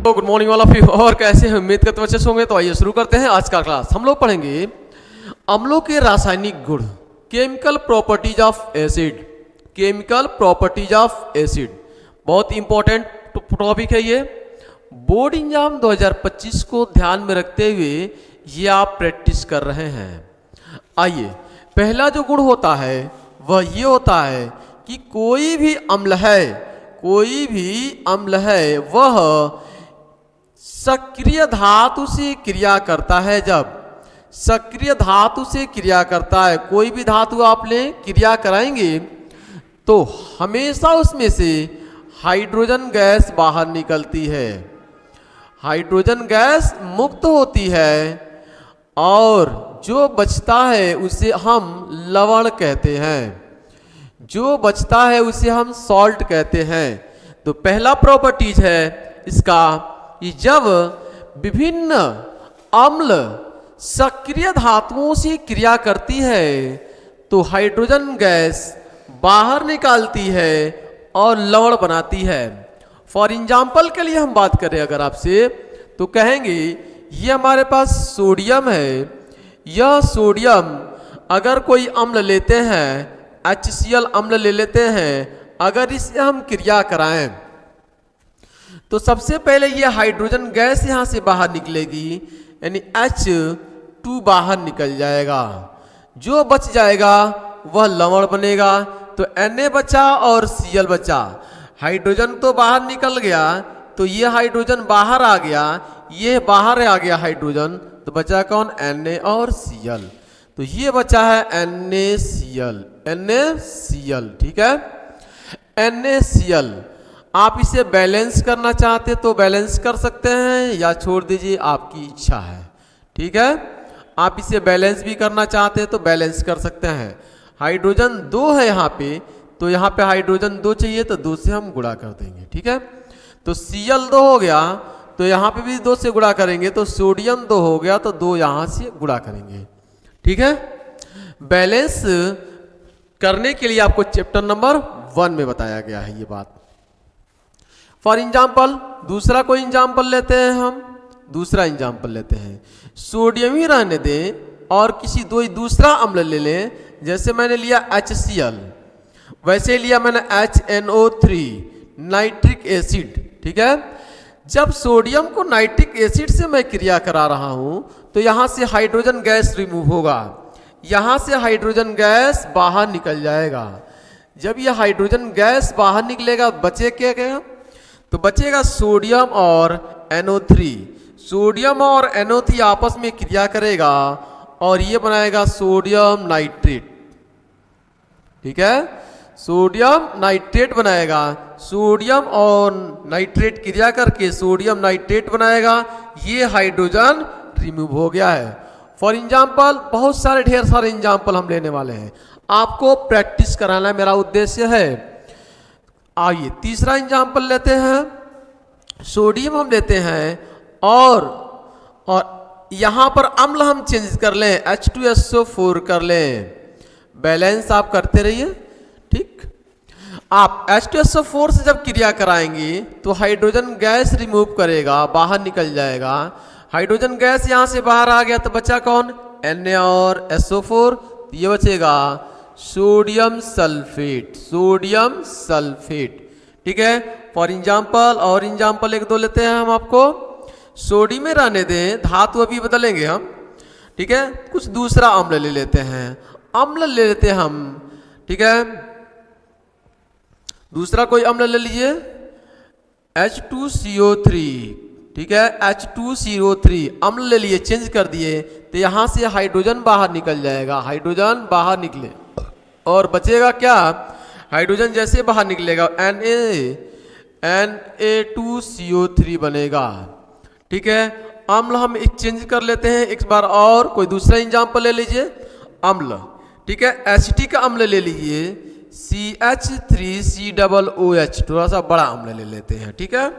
तो good morning all of you. और कैसे हैं, उम्मीद करते अच्छे होंगे। तो आइए शुरू करते हैं आज का क्लास। हम लोग पढ़ेंगे अम्लों के रासायनिक गुण, chemical properties of acid. Chemical properties of acid बहुत इंपॉर्टेंट टॉपिक है ये। बोर्ड एग्जाम 2025 को ध्यान में रखते हुए ये आप प्रैक्टिस कर रहे हैं। आइए, पहला जो गुण होता है वह ये होता है कि कोई भी अम्ल है वह सक्रिय धातु से क्रिया करता है। जब सक्रिय धातु से क्रिया करता है, कोई भी धातु आप लें, क्रिया कराएंगे तो हमेशा उसमें से हाइड्रोजन गैस बाहर निकलती है। हाइड्रोजन गैस मुक्त होती है और जो बचता है उसे हम लवण कहते हैं। जो बचता है उसे हम सॉल्ट कहते हैं। तो पहला प्रॉपर्टीज है इसका कि जब विभिन्न अम्ल सक्रिय धातुओं से क्रिया करती है तो हाइड्रोजन गैस बाहर निकालती है और लवण बनाती है। फॉर एग्जाम्पल के लिए हम बात करें अगर आपसे, तो कहेंगे ये हमारे पास सोडियम है। यह सोडियम अगर कोई अम्ल लेते हैं, HCl अम्ल ले लेते हैं, अगर इसे हम क्रिया कराएं तो सबसे पहले ये हाइड्रोजन गैस यहाँ से बाहर निकलेगी, यानी H2 बाहर निकल जाएगा। जो बच जाएगा वह लवण बनेगा। तो Na बचा और Cl बचा। हाइड्रोजन तो बाहर निकल गया, तो ये हाइड्रोजन बाहर आ गया, ये बाहर आ गया हाइड्रोजन, तो बचा कौन? Na और Cl। तो ये बचा है NaCl। ठीक है, NaCl। आप इसे बैलेंस करना चाहते तो बैलेंस कर सकते हैं या छोड़ दीजिए, आपकी इच्छा है। ठीक है, आप इसे बैलेंस भी करना चाहते हैं तो बैलेंस कर सकते हैं। हाइड्रोजन 2 है यहाँ पे, तो यहाँ पे हाइड्रोजन 2 चाहिए तो 2 से हम गुणा कर देंगे। ठीक है, तो Cl 2 हो गया, तो यहाँ पे भी 2 से गुणा करेंगे, तो सोडियम 2 हो गया, तो 2 यहाँ से गुणा करेंगे। ठीक है, बैलेंस करने के लिए आपको चैप्टर नंबर 1 में बताया गया है ये बात। फॉर एग्जाम्पल दूसरा कोई एग्जाम्पल लेते हैं हम। दूसरा एग्जाम्पल लेते हैं, सोडियम ही रहने दें और किसी दूसरा अम्ल ले लें। जैसे मैंने लिया HCl, वैसे लिया मैंने HNO3 नाइट्रिक एसिड। ठीक है, जब सोडियम को नाइट्रिक एसिड से मैं क्रिया करा रहा हूं तो यहां से हाइड्रोजन गैस रिमूव होगा, यहां से हाइड्रोजन गैस बाहर निकल जाएगा। जब यह हाइड्रोजन गैस बाहर निकलेगा बचे क्या? तो बचेगा सोडियम और NO3। सोडियम और NO3 आपस में क्रिया करेगा और ये बनाएगा सोडियम नाइट्रेट। ठीक है, सोडियम नाइट्रेट बनाएगा। सोडियम और नाइट्रेट क्रिया करके सोडियम नाइट्रेट बनाएगा। ये हाइड्रोजन रिमूव हो गया है। फॉर एग्जाम्पल बहुत सारे ढेर सारे एग्जाम्पल हम लेने वाले हैं, आपको प्रैक्टिस कराना मेरा उद्देश्य है। आइए तीसरा एग्जाम्पल लेते हैं। सोडियम हम लेते हैं और यहाँ पर अम्ल हम चेंज कर लें, H2SO4 कर लें। बैलेंस आप करते रहिए। ठीक, आप H2SO4 से जब क्रिया कराएंगे तो हाइड्रोजन गैस रिमूव करेगा, बाहर निकल जाएगा। हाइड्रोजन गैस यहाँ से बाहर आ गया तो बचा कौन? Na और SO4। ये बचेगा सोडियम सल्फेट। Sodium sulphate. ठीक है, फॉर एग्जाम्पल और एग्जाम्पल 1-2 लेते हैं हम आपको। सोडियम में रहने दें, धातु अभी बदलेंगे हम। ठीक है, कुछ दूसरा अम्ल ले लेते हैं। अम्ल ले लेते हैं हम। ठीक है, दूसरा कोई अम्ल ले लीजिए, H2CO3। ठीक है, H2CO3 अम्ल ले लिए, चेंज कर दिए, तो यहां से हाइड्रोजन बाहर निकल जाएगा। हाइड्रोजन बाहर निकले और बचेगा क्या? हाइड्रोजन जैसे बाहर निकलेगा Na2CO3 बनेगा। ठीक है, अम्ल हम चेंज कर लेते हैं एक बार और। कोई दूसरा एग्जाम्पल ले लीजिए, अम्ल। ठीक है, एसिटिक अम्ल ले लीजिए, CH3COOH, थोड़ा सा बड़ा अम्ल ले लेते हैं। ठीक है,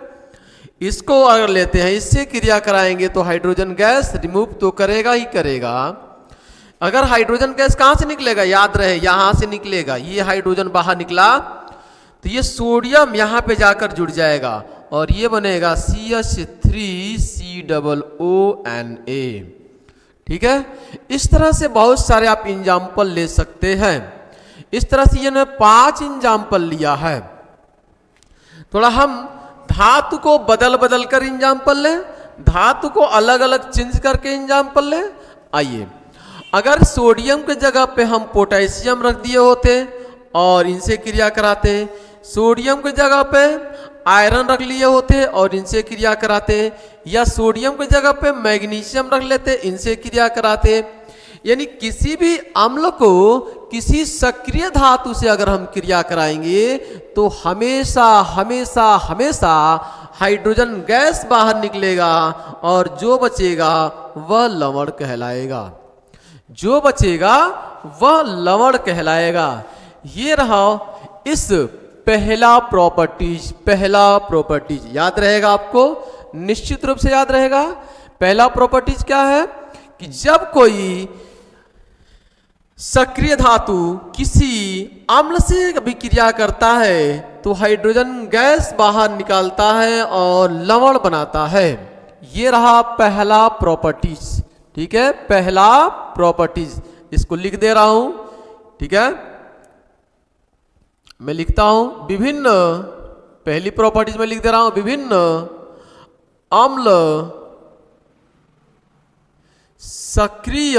इसको अगर लेते हैं, इससे क्रिया कराएंगे तो हाइड्रोजन गैस रिमूव तो करेगा ही करेगा। अगर हाइड्रोजन गैस कहाँ से निकलेगा? याद रहे, यहां से निकलेगा। ये हाइड्रोजन बाहर निकला तो ये सोडियम यहाँ पे जाकर जुड़ जाएगा और ये बनेगा CH3COONA। ठीक है, इस तरह से बहुत सारे आप एग्जाम्पल ले सकते हैं। इस तरह से ये ने 5 एग्जाम्पल लिया है। थोड़ा हम धातु को बदल बदल कर एग्जाम्पल लें, धातु को अलग अलग चेंज करके एग्जाम्पल लें। आइए, अगर सोडियम के जगह पे हम पोटेशियम रख दिए होते और इनसे क्रिया कराते, सोडियम की जगह पे आयरन रख लिए होते और इनसे क्रिया कराते, या सोडियम की जगह पे मैग्नीशियम रख लेते, इनसे क्रिया कराते, यानी किसी भी अम्ल को किसी सक्रिय धातु से अगर हम क्रिया कराएंगे तो हमेशा हमेशा हमेशा हाइड्रोजन गैस बाहर निकलेगा और जो बचेगा वह लवण कहलाएगा। जो बचेगा वह लवण कहलाएगा। ये रहा इस पहला प्रॉपर्टीज याद रहेगा आपको, निश्चित रूप से याद रहेगा। पहला प्रॉपर्टीज क्या है कि जब कोई सक्रिय धातु किसी अम्ल से अभिक्रिया करता है तो हाइड्रोजन गैस बाहर निकालता है और लवण बनाता है। ये रहा पहला प्रॉपर्टीज। ठीक है, पहला प्रॉपर्टीज, इसको लिख दे रहा हूं। ठीक है, मैं लिखता हूं विभिन्न, पहली प्रॉपर्टीज में लिख दे रहा हूं विभिन्न अम्ल सक्रिय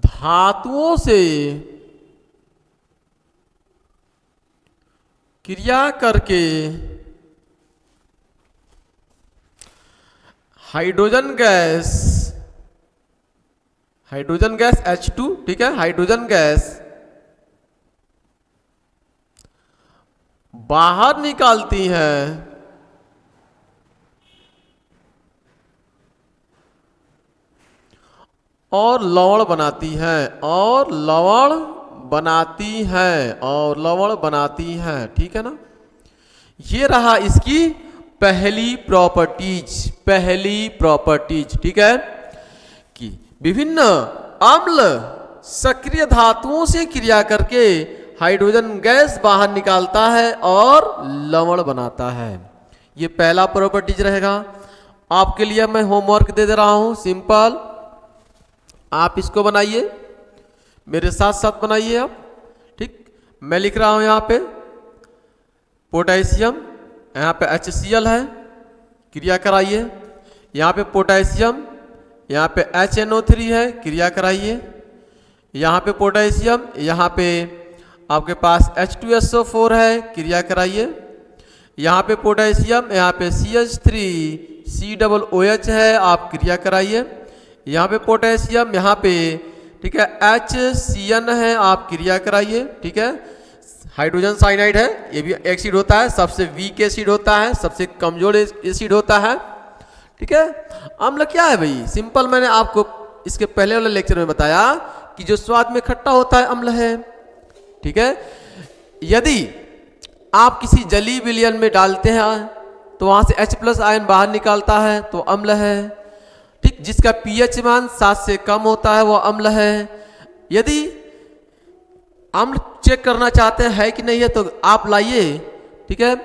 धातुओं से क्रिया करके हाइड्रोजन गैस H2, ठीक है, हाइड्रोजन गैस बाहर निकालती हैं और लवण बनाती हैं ठीक है ना। ये रहा इसकी पहली प्रॉपर्टीज। ठीक है, कि विभिन्न अम्ल सक्रिय धातुओं से क्रिया करके हाइड्रोजन गैस बाहर निकालता है और लवण बनाता है। ये पहला प्रॉपर्टीज रहेगा। आपके लिए मैं होमवर्क दे रहा हूं, सिंपल, आप इसको बनाइए, मेरे साथ साथ बनाइए आप। ठीक, मैं लिख रहा हूं यहाँ पे पोटेशियम, यहाँ पे HCl है, क्रिया कराइए। यहाँ पे पोटेशियम, यहाँ पे HNO3 है, क्रिया कराइए। यहाँ पे पोटेशियम, यहाँ पे आपके पास H2SO4 है, क्रिया कराइए। यहाँ पे पोटेशियम, यहाँ पे CH3COOH है, आप क्रिया कराइए। यहाँ पे पोटेशियम, यहाँ पे ठीक है HCN है, आप क्रिया कराइए। ठीक है, हाइड्रोजन साइनाइड है, ये भी एसिड होता है, सबसे वीक एसिड होता है, सबसे कमजोर एसिड होता है। ठीक है, अम्ल क्या है भाई, सिंपल, मैंने आपको इसके पहले वाले लेक्चर में बताया कि जो स्वाद में खट्टा होता है अम्ल है। ठीक है, यदि आप किसी जलीय विलयन में डालते हैं तो वहां से H+ आयन बाहर निकालता है तो अम्ल है। ठीक, जिसका pH मान 7 से कम होता है वो अम्ल है। यदि अम्ल चेक करना चाहते हैं कि नहीं है तो आप लाइए, ठीक है,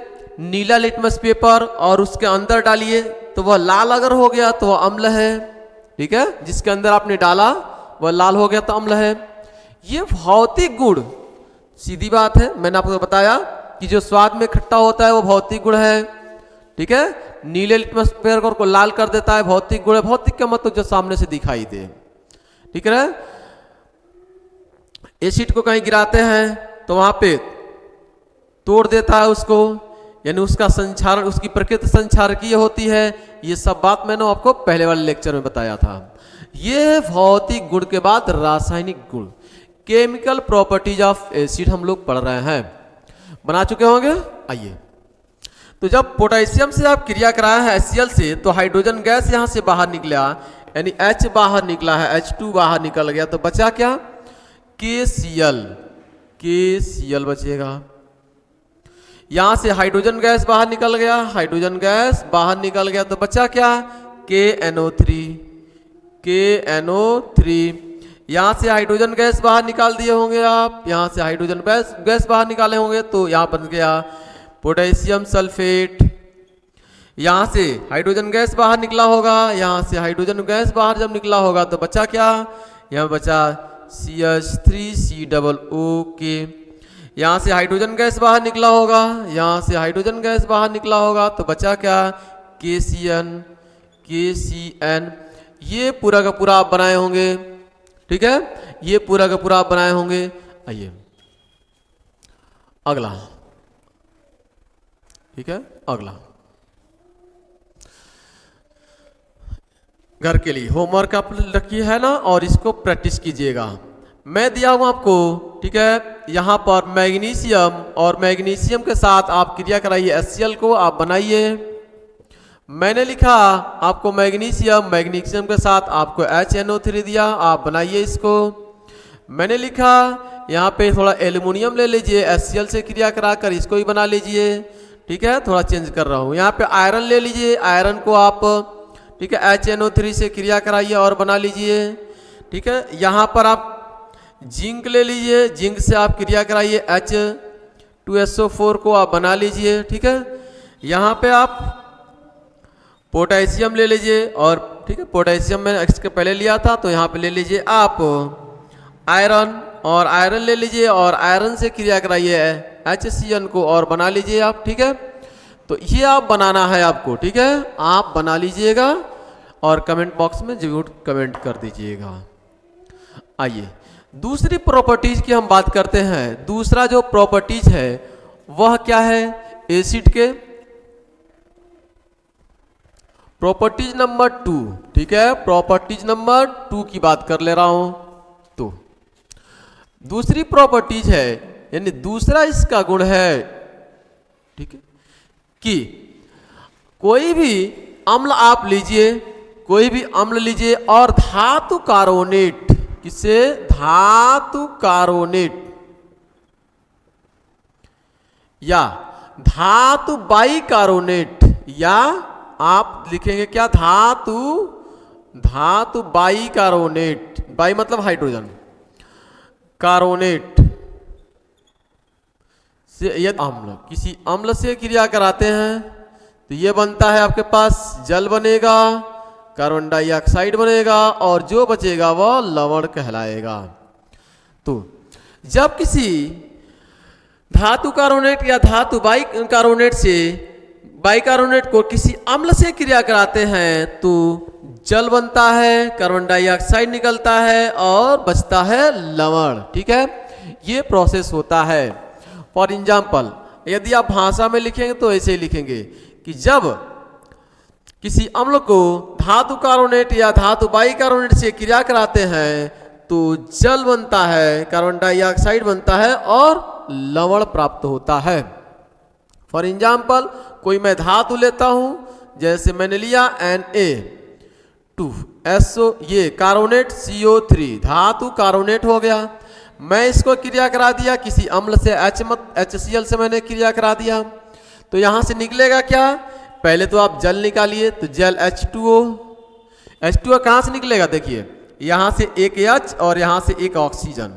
नीला लिटमस पेपर और उसके अंदर डालिए, तो वह लाल अगर हो गया तो वह अम्ल है। ठीक है, जिसके अंदर आपने डाला वह लाल हो गया तो अम्ल है। ये भौतिक गुण, सीधी बात है, मैंने आपको बताया कि जो स्वाद में खट्टा होता है वो भौतिक गुण है। ठीक है, नीले लिटमस पेपर को लाल कर देता है, भौतिक गुण है। भौतिक का मतलब जो सामने से दिखाई दे। ठीक है, एसिड को कहीं गिराते हैं तो वहां पे तोड़ देता है उसको, यानी उसका संचारण, उसकी प्रकृति संचारकीय होती है। ये सब बात मैंने आपको पहले वाले लेक्चर में बताया था। ये भौतिक गुण के बाद रासायनिक गुण, केमिकल प्रॉपर्टीज ऑफ एसिड हम लोग पढ़ रहे हैं, बना चुके होंगे। आइए, तो जब पोटेशियम से आप क्रिया कराया है HCl से, तो हाइड्रोजन गैस यहां से बाहर निकला, यानी H बाहर निकला है, H2 बाहर निकल गया, तो बचा क्या, KCl बचेगा। यहां से हाइड्रोजन गैस बाहर निकल गया, हाइड्रोजन गैस बाहर निकल गया, तो बचा क्या, KNO3। यहां से हाइड्रोजन गैस बाहर निकाल दिए होंगे आप, यहां से हाइड्रोजन गैस बाहर निकाले होंगे, तो यहां बन गया पोटेशियम सल्फेट, यहां से हाइड्रोजन गैस बाहर निकला होगा, यहां से हाइड्रोजन गैस बाहर जब निकला होगा तो बचा क्या, यहां बचा CH3COO। यहां से हाइड्रोजन गैस बाहर निकला होगा, यहां से हाइड्रोजन गैस बाहर निकला होगा तो बचा क्या, KCN। ये पूरा का पूरा आप बनाए होंगे, ठीक है, ये पूरा का पूरा आप बनाए होंगे। आइए अगला, ठीक है, अगला घर के लिए होमवर्क आप रखिए है ना, और इसको प्रैक्टिस कीजिएगा। मैं दिया हूं आपको, ठीक है, यहां पर मैग्नीशियम और मैग्नीशियम के साथ आप क्रिया कराइए, HCl को आप बनाइए। मैंने लिखा आपको मैग्नीशियम, मैग्नीशियम के साथ आपको HNO3 दिया, आप बनाइए इसको। मैंने लिखा यहाँ पे थोड़ा एल्युमिनियम ले लीजिए, HCl से क्रिया कराकर इसको भी बना लीजिए, ठीक है, थोड़ा चेंज कर रहा हूँ। यहाँ पे आयरन ले लीजिए, आयरन को आप, ठीक है, HNO3 से क्रिया कराइए और बना लीजिए, ठीक है। यहाँ पर आप जिंक ले लीजिए, जिंक से आप क्रिया कराइए, H2SO4 को आप बना लीजिए, ठीक है। यहाँ पे आप पोटेशियम ले लीजिए, और ठीक है, पोटेशियम मैंने इसके पहले लिया था, तो यहाँ पे ले लीजिए आप आयरन, और आयरन ले लीजिए और आयरन से क्रिया कराइए HCN को और बना लीजिए आप, ठीक है। तो ये आप बनाना है आपको, ठीक है, आप बना लीजिएगा और कमेंट बॉक्स में जरूर कमेंट कर दीजिएगा। आइए दूसरी प्रॉपर्टीज की हम बात करते हैं। दूसरा जो प्रॉपर्टीज है वह क्या है, एसिड के प्रॉपर्टीज नंबर 2, ठीक है, प्रॉपर्टीज नंबर 2 की बात कर ले रहा हूं। तो दूसरी प्रॉपर्टीज है, यानी दूसरा इसका गुण है, ठीक है, कि कोई भी अम्ल आप लीजिए, कोई भी अम्ल लीजिए और धातु कार्बोनेट, किसे, धातु कार्बोनेट या धातु बाइकार्बोनेट, या आप लिखेंगे क्या, धातु बाइकार्बोनेट, बाई मतलब हाइड्रोजन, कार्बोनेट से यदि अम्ल किसी अम्ल से क्रिया कराते हैं तो ये बनता है आपके पास जल बनेगा, कार्बन डाइऑक्साइड बनेगा, और जो बचेगा वह लवण कहलाएगा। तो जब किसी धातु कार्बोनेट या धातु बाइकार्बोनेट से, बाइकार्बोनेट को किसी अम्ल से क्रिया कराते हैं तो जल बनता है, कार्बन डाइऑक्साइड निकलता है और बचता है लवण, ठीक है, ये प्रोसेस होता है। फॉर एग्जाम्पल यदि आप भाषा में लिखेंगे तो ऐसे ही लिखेंगे कि जब किसी अम्ल को धातु कार्बोनेट या धातु बाइकार्बोनेट से क्रिया कराते हैं तो जल बनता है, कार्बन डाइऑक्साइड बनता है और लवण प्राप्त होता है। फॉर एग्जाम्पल कोई मैं धातु लेता हूं, जैसे मैंने लिया Na2SO, ये कार्बोनेट CO3, धातु कार्बोनेट हो गया। मैं इसको क्रिया करा दिया किसी अम्ल से, HCl से मैंने क्रिया करा दिया, तो यहां से निकलेगा क्या, पहले तो आप जल निकालिए, तो जल H2O कहां से निकलेगा, देखिए यहां से एक H और यहां से एक ऑक्सीजन,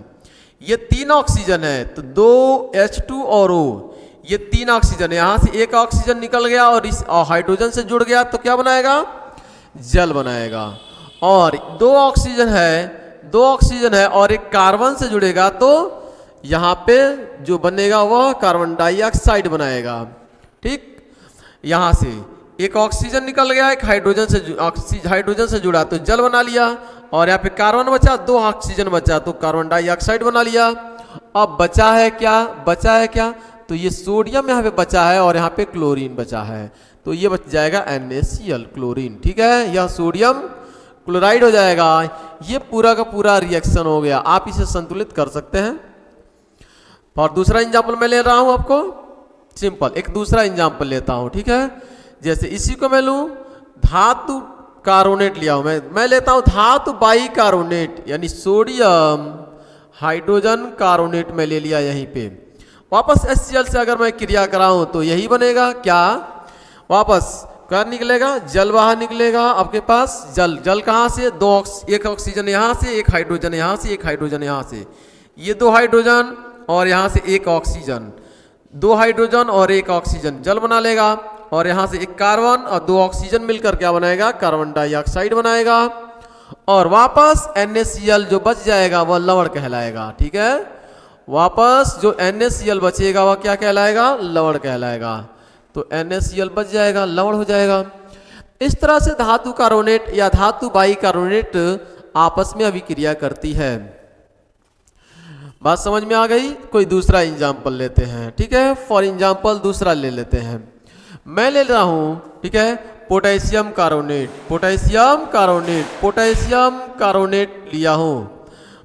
ये 3 ऑक्सीजन है, तो 2 H2 और O, ये 3 ऑक्सीजन, यहां से एक ऑक्सीजन निकल गया और इस हाइड्रोजन से जुड़ गया तो क्या बनाएगा, जल बनाएगा। और 2 ऑक्सीजन है और एक कार्बन से जुड़ेगा तो यहां पे जो बनेगा वह कार्बन डाइऑक्साइड बनाएगा, ठीक। यहां से एक ऑक्सीजन निकल गया, एक हाइड्रोजन से जुड़ा तो जल बना लिया, और यहाँ पे कार्बन बचा, 2 ऑक्सीजन बचा तो कार्बन डाइऑक्साइड बना लिया। अब बचा है क्या, तो ये सोडियम यहाँ पे बचा है और यहाँ पे क्लोरीन बचा है, तो ये बच जाएगा NaCl, क्लोरीन, ठीक है, यह सोडियम क्लोराइड हो जाएगा। ये पूरा का पूरा रिएक्शन हो गया, आप इसे संतुलित कर सकते हैं। और दूसरा एग्जाम्पल मैं ले रहा हूं आपको, सिंपल एक दूसरा एग्जाम्पल लेता हूं, ठीक है, जैसे इसी को मैं लूं, धातु कार्बोनेट लिया हूं, मैं लेता हूं धातु बाइकार्बोनेट, यानी सोडियम हाइड्रोजन कार्बोनेट में ले लिया, यहीं पे वापस HCl से अगर मैं क्रिया कराऊं तो यही बनेगा, क्या, वापस क्या निकलेगा, जल बाहर निकलेगा आपके पास। जल कहाँ से, एक ऑक्सीजन यहाँ से, एक हाइड्रोजन यहाँ से, एक हाइड्रोजन यहाँ से, ये 2 हाइड्रोजन और यहाँ से एक ऑक्सीजन, 2 हाइड्रोजन और 1 ऑक्सीजन जल बना लेगा, और यहाँ से 1 कार्बन और 2 ऑक्सीजन मिलकर क्या बनाएगा, कार्बन डाइऑक्साइड बनाएगा, और वापस NaCl जो बच जाएगा वह लवण कहलाएगा। ठीक है, वापस जो NaCl बचेगा वह क्या कहलाएगा, लवण कहलाएगा। तो NaCl बच जाएगा, लवण हो जाएगा। इस तरह से धातु कार्बोनेट या धातु बाइकार्बोनेट आपस में अभिक्रिया करती है। बात समझ में आ गई? कोई दूसरा एग्जाम्पल लेते हैं। ठीक है, फॉर एग्जाम्पल दूसरा ले लेते हैं। मैं ले रहा हूं, ठीक है, potassium carbonate, potassium carbonate, potassium carbonate लिया हूं।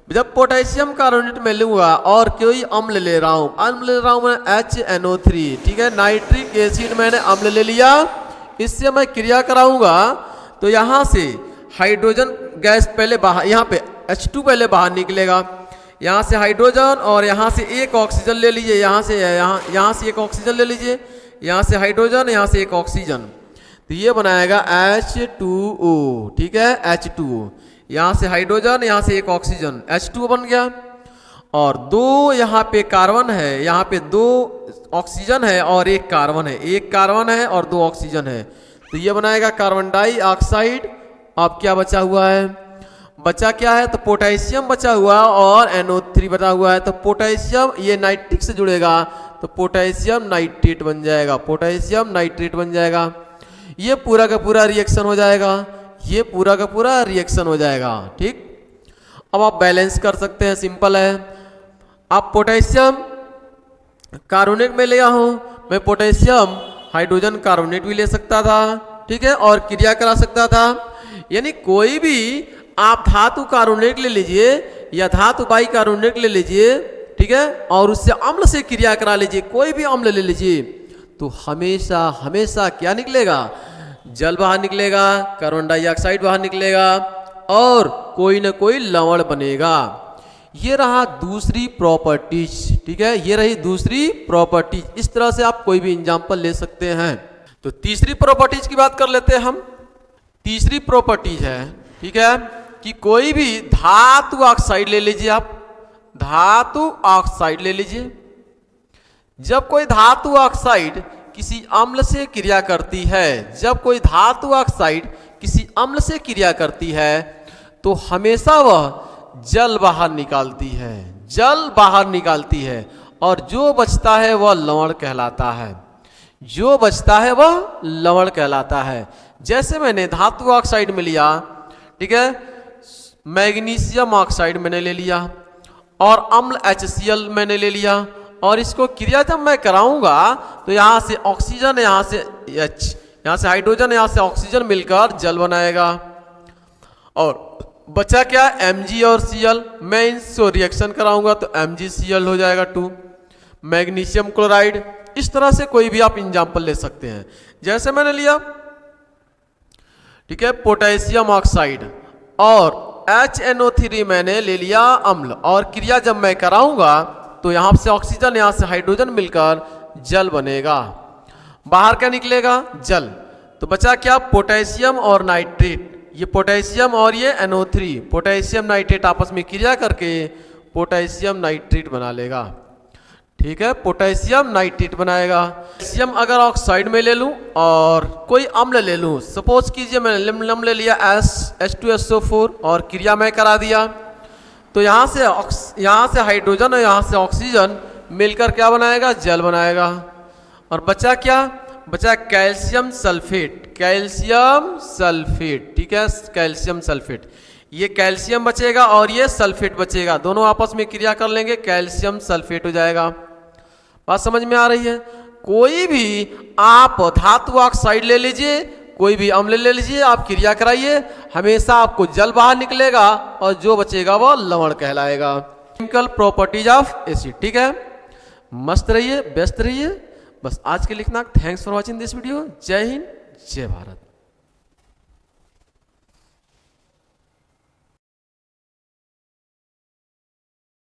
जब पोटेशियम कार्बोनेट में लूंगा और कोई अम्ल ले रहा हूं, अम्ल ले रहा हूं मैं HNO3, ठीक है, नाइट्रिक एसिड मैंने अम्ल ले लिया, इससे मैं क्रिया कराऊंगा तो यहां से हाइड्रोजन गैस पहले बाहर, यहाँ पे H2 पहले बाहर निकलेगा, यहाँ से हाइड्रोजन और यहाँ से 1 ऑक्सीजन ले लीजिए, यहाँ से 1 ऑक्सीजन ले लीजिए, यहाँ से हाइड्रोजन, यहाँ से 1 ऑक्सीजन, तो ये बनाएगा H2O। ठीक है, H2O, यहाँ से हाइड्रोजन, यहाँ से 1 ऑक्सीजन, H2O बन गया, और 2 यहाँ पे कार्बन है, यहाँ पे 2 ऑक्सीजन है और 1 कार्बन है, 1 कार्बन है और 2 ऑक्सीजन है, तो ये बनाएगा कार्बन डाइऑक्साइड। अब क्या बचा हुआ है, बचा क्या है, तो पोटेशियम बचा हुआ और NO3 बचा हुआ है, तो पोटेशियम ये नाइट्रिक से जुड़ेगा तो पोटेशियम नाइट्रेट बन जाएगा, पोटेशियम नाइट्रेट बन जाएगा। ये पूरा का पूरा रिएक्शन हो जाएगा, ये पूरा का पूरा रिएक्शन हो जाएगा। ठीक, अब आप बैलेंस कर सकते हैं, सिंपल है। आप पोटेशियम कार्बोनेट में लिया हूं, मैं पोटेशियम हाइड्रोजन कार्बोनेट भी ले सकता था, ठीक है, और क्रिया करा सकता था। यानी कोई भी आप धातु कार्बोनेट ले लीजिए या धातु बाइकार्बोनेट ले लीजिए, ठीक है, और उससे अम्ल से क्रिया करा लीजिए, कोई भी अम्ल ले लीजिए, तो हमेशा हमेशा क्या निकलेगा, जल बाहर निकलेगा, कार्बन डाइऑक्साइड बाहर निकलेगा और कोई ना कोई लवण बनेगा। ये रहा दूसरी प्रॉपर्टीज। ठीक है, ये रही दूसरी प्रॉपर्टीज। इस तरह से आप कोई भी एग्जांपल ले सकते हैं। तो तीसरी प्रॉपर्टीज की बात कर लेते हैं हम। तीसरी प्रॉपर्टीज है, ठीक है, कि कोई भी धातु ऑक्साइड ले लीजिए, आप धातु ऑक्साइड ले लीजिए। जब कोई धातु ऑक्साइड किसी अम्ल से क्रिया करती है, जब कोई धातु ऑक्साइड किसी अम्ल से क्रिया करती है तो हमेशा वह जल बाहर निकालती है, जल बाहर निकालती है, और जो बचता है वह लवण कहलाता है, जो बचता है वह लवण कहलाता है। जैसे मैंने धातु ऑक्साइड में लिया, ठीक है, मैग्नीशियम ऑक्साइड मैंने ले लिया और अम्ल HCl मैंने ले लिया, और इसको क्रिया जब मैं कराऊंगा तो यहाँ से ऑक्सीजन, यहाँ से H, यहाँ से हाइड्रोजन, यहाँ से ऑक्सीजन मिलकर जल बनाएगा, और बचा क्या, Mg और Cl। मैं इनको रिएक्शन कराऊंगा तो MgCl हो जाएगा 2, मैग्नीशियम क्लोराइड। इस तरह से कोई भी आप एग्जाम्पल ले सकते हैं। जैसे मैंने लिया, ठीक है, पोटेशियम ऑक्साइड और HNO3 मैंने ले लिया अम्ल, और क्रिया जब मैं कराऊंगा तो यहाँ से ऑक्सीजन, यहाँ से हाइड्रोजन मिलकर जल बनेगा, बाहर क्या निकलेगा, जल। तो बचा क्या, पोटेशियम और नाइट्रेट। ये पोटेशियम और ये NO3, पोटेशियम नाइट्रेट आपस में क्रिया करके पोटेशियम नाइट्रेट बना लेगा। ठीक है, पोटेशियम नाइट्रेट बनाएगा। पोटेशियम अगर ऑक्साइड में ले लूं और कोई अम्ल ले लूं, सपोज कीजिए मैंने अम्ल ले लिया H2SO4 और क्रिया मैं करा दिया, तो यहाँ से हाइड्रोजन और यहाँ से ऑक्सीजन मिलकर क्या बनाएगा, जल बनाएगा। और बचा क्या, बचा कैल्शियम सल्फेट, कैल्शियम सल्फेट। ठीक है, कैल्शियम सल्फेट, ये कैल्शियम बचेगा और ये सल्फेट बचेगा, दोनों आपस में क्रिया कर लेंगे, कैल्शियम सल्फेट हो जाएगा। बात समझ में आ रही है? कोई भी आप धातु ऑक्साइड ले लीजिए, कोई भी अम्ल ले लीजिए, आप क्रिया कराइए, हमेशा आपको जल बाहर निकलेगा और जो बचेगा वो लवण कहलाएगा। Chemical properties of acid. ठीक है, मस्त रहिए, व्यस्त रहिए। बस आज के लिखना। Thanks for watching this video. जय हिंद, जय भारत।